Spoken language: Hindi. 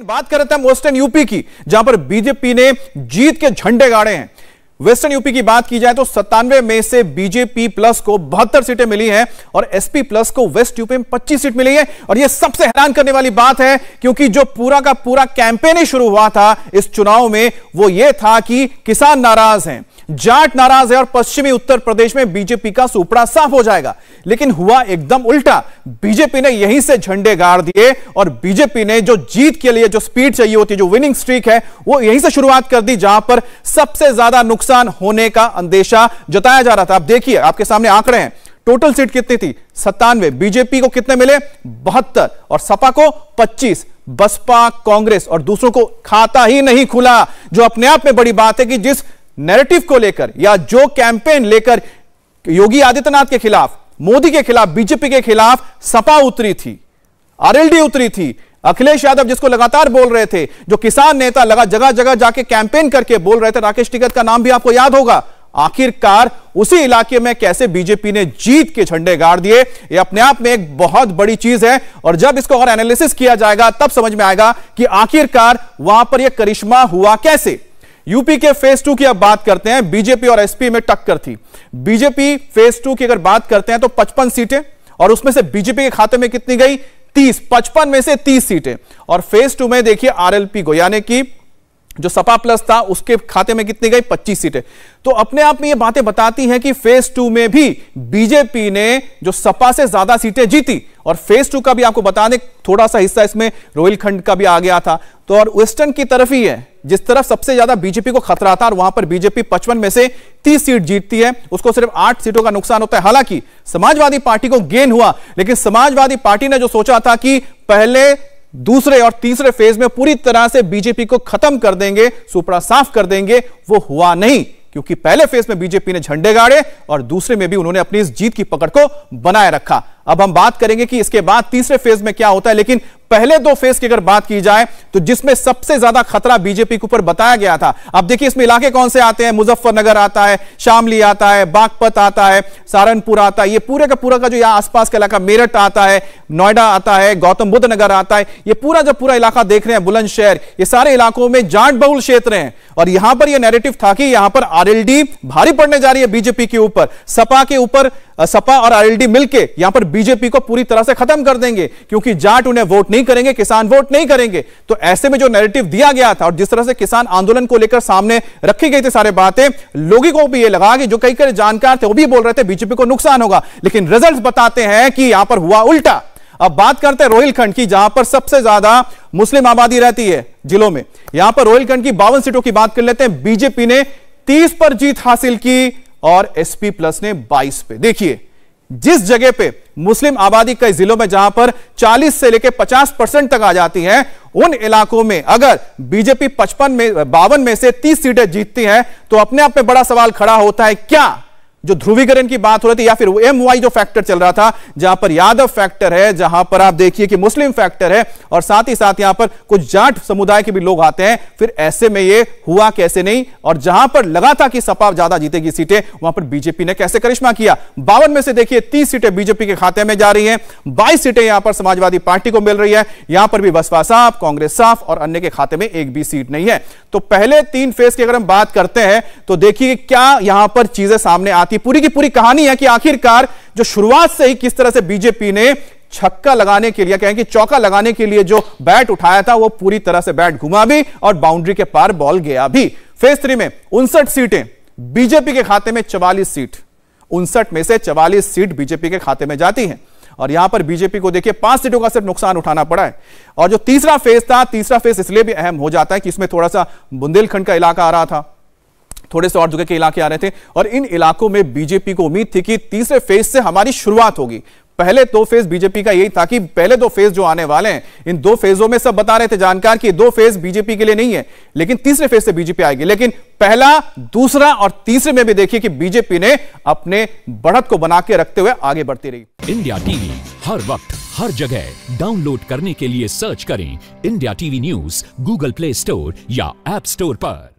बात कर रहे थे हम वेस्टर्न यूपी की, जहां पर बीजेपी ने जीत के झंडे गाड़े हैं। वेस्टर्न यूपी की बात की जाए तो 97 में से बीजेपी प्लस को 72 सीटें मिली हैं और एसपी प्लस को वेस्ट यूपी में 25 सीट मिली है। और यह सबसे हैरान करने वाली बात है, क्योंकि जो पूरा का पूरा कैंपेन ही शुरू हुआ था इस चुनाव में, वो यह था कि किसान नाराज हैं, जाट नाराज है और पश्चिमी उत्तर प्रदेश में बीजेपी का सुपड़ा साफ हो जाएगा। लेकिन हुआ एकदम उल्टा। बीजेपी ने यहीं से झंडे गाड़ दिए और बीजेपी ने जो जीत के लिए जो स्पीड चाहिए होती है, जो विनिंग स्ट्रीक है, वो यहीं से शुरुआत कर दी, जहां पर सबसे ज्यादा नुकसान होने का अंदेशा जताया जा रहा था। अब देखिए, आपके सामने आंकड़े हैं। टोटल सीट कितनी थी? 97। बीजेपी को कितने मिले? 72 और सपा को 25। बसपा, कांग्रेस और दूसरों को खाता ही नहीं खुला, जो अपने आप में बड़ी बात है कि जिस नैरेटिव को लेकर या जो कैंपेन लेकर योगी आदित्यनाथ के खिलाफ, मोदी के खिलाफ, बीजेपी के खिलाफ सपा उतरी थी, आरएलडी उतरी थी, अखिलेश यादव जिसको लगातार बोल रहे थे, जो किसान नेता लगा जगह जगह जाके कैंपेन करके बोल रहे थे, राकेश टिकैत का नाम भी आपको याद होगा, आखिरकार उसी इलाके में कैसे बीजेपी ने जीत के झंडे गाड़ दिए, यह अपने आप में एक बहुत बड़ी चीज है। और जब इसको और एनालिसिस किया जाएगा तब समझ में आएगा कि आखिरकार वहां पर यह करिश्मा हुआ कैसे। यूपी के फेज 2 की अब बात करते हैं। बीजेपी और एसपी में टक्कर थी। बीजेपी फेज 2 की अगर बात करते हैं तो 55 सीटें और उसमें से बीजेपी के खाते में कितनी गई? 30। 55 में से 30 सीटें। और फेज 2 में देखिए आरएलपी को, यानी कि जो सपा प्लस था उसके खाते में कितनी गई? 25 सीटें। तो अपने आप में ये बातें बताती हैं कि फेज 2 में भी बीजेपी ने जो सपा से ज्यादा सीटें जीती। और फेज 2 का भी आपको बता दें, थोड़ा सा हिस्सा इसमें रोहिलखंड का भी आ गया था। तो और वेस्टर्न की तरफ ही है जिस तरफ सबसे ज्यादा बीजेपी को खतरा था, और वहां पर बीजेपी 55 में से 30 सीट जीतती है, उसको सिर्फ 8 सीटों का नुकसान होता है। हालांकि समाजवादी पार्टी को गेन हुआ, लेकिन समाजवादी पार्टी ने जो सोचा था कि पहले, दूसरे और तीसरे फेज में पूरी तरह से बीजेपी को खत्म कर देंगे, सुपड़ा साफ कर देंगे, वो हुआ नहीं। क्योंकि पहले फेज में बीजेपी ने झंडे गाड़े और दूसरे में भी उन्होंने अपनी इस जीत की पकड़ को बनाए रखा। अब हम बात करेंगे कि इसके बाद तीसरे फेज में क्या होता है, लेकिन पहले 2 फेज की अगर बात की जाए तो जिसमें सबसे ज्यादा खतरा बीजेपी के ऊपर बताया गया था। अब देखिए इसमें इलाके कौन से आते हैं? मुजफ्फरनगर आता है, शामली आता है, बागपत आता है, सहारनपुर आता है, ये पूरे का पूरा का जो यहां आसपास का इलाका, मेरठ आता है, नोएडा आता है, गौतम बुद्ध नगर आता है, ये पूरा जो पूरा इलाका देख रहे हैं, बुलंदशहर, ये सारे इलाकों में जाट बहुल क्षेत्र हैं। और यहां पर यह नैरेटिव था कि यहां पर आरएलडी भारी पड़ने जा रही है बीजेपी के ऊपर, सपा के ऊपर, सपा और आरएलडी मिलके यहां पर बीजेपी को पूरी तरह से खत्म कर देंगे, क्योंकि जाट उन्हें वोट नहीं करेंगे, किसान वोट नहीं करेंगे। तो ऐसे में जो नैरेटिव दिया गया था और जिस तरह से किसान आंदोलन को लेकर सामने रखी गई थी सारे बातें, लोगों को भी ये लगा कि जो कई जानकार थे वो भी बोल रहे थे बीजेपी को नुकसान होगा, लेकिन रिजल्ट बताते हैं कि यहां पर हुआ उल्टा। अब बात करते हैं रोहिलखंड की, जहां पर सबसे ज्यादा मुस्लिम आबादी रहती है जिलों में। यहां पर रोहिलखंड की 52 सीटों की बात कर लेते हैं। बीजेपी ने 30 पर जीत हासिल की और एसपी प्लस ने 22 पे। देखिए जिस जगह पे मुस्लिम आबादी कई जिलों में जहां पर 40 से लेकर 50% तक आ जाती है, उन इलाकों में अगर बीजेपी 52 में से 30 सीटें जीतती है तो अपने आप में बड़ा सवाल खड़ा होता है, क्या जो ध्रुवीकरण की बात हो रही थी या फिर एमवाई जो फैक्टर चल रहा था, जहां पर यादव फैक्टर है, जहां पर आप देखिए कि मुस्लिम फैक्टर है और साथ ही साथ यहां पर कुछ जाट समुदाय के भी लोग आते हैं, फिर ऐसे में ये हुआ कैसे नहीं? और जहां पर लगा था कि सपा ज्यादा जीतेगी सीटें, वहां पर बीजेपी ने कैसे करिश्मा किया। 52 में से देखिए 30 सीटें बीजेपी के खाते में जा रही हैं, 22 सीटें यहां पर समाजवादी पार्टी को मिल रही है। यहां पर भी बसपा साफ, कांग्रेस साफ और अन्य के खाते में एक भी सीट नहीं है। तो पहले 3 फेज की अगर हम बात करते हैं तो देखिए क्या यहां पर चीजें सामने आती, पूरी की पूरी कहानी है कि आखिरकार जो शुरुआत से ही किस तरह से बीजेपी ने छक्का लगाने के लिए, कहें कि चौका लगाने के लिए जो बैट उठाया था, वो पूरी तरह से बैट घुमा भी और बाउंड्री के पार बॉल गया भी। फेज 3 में 59 सीटें बीजेपी के खाते में, 44 सीट, 59 में से 44 सीट बीजेपी के खाते में जाती हैं। और यहां पर बीजेपी को देखिए 5 सीटों का सिर्फ नुकसान उठाना पड़ा है। और जो तीसरा फेज था, तीसरा फेज इसलिए भी अहम हो जाता है कि इसमें थोड़ा सा बुंदेलखंड का इलाका आ रहा था, थोड़े से और जगह के इलाके आ रहे थे, और इन इलाकों में बीजेपी को उम्मीद थी कि तीसरे फेज से हमारी शुरुआत होगी। पहले 2 फेज बीजेपी का यही था कि पहले 2 फेज जो आने वाले हैं, इन 2 फेजों में सब बता रहे थे जानकार कि 2 फेज बीजेपी के लिए नहीं है, लेकिन तीसरे फेज से बीजेपी आएगी। लेकिन पहला, दूसरा और तीसरे में भी देखिए कि बीजेपी ने अपने बढ़त को बना के रखते हुए आगे बढ़ती रही। इंडिया टीवी हर वक्त हर जगह डाउनलोड करने के लिए सर्च करें India TV news Google play store या ऐप स्टोर पर।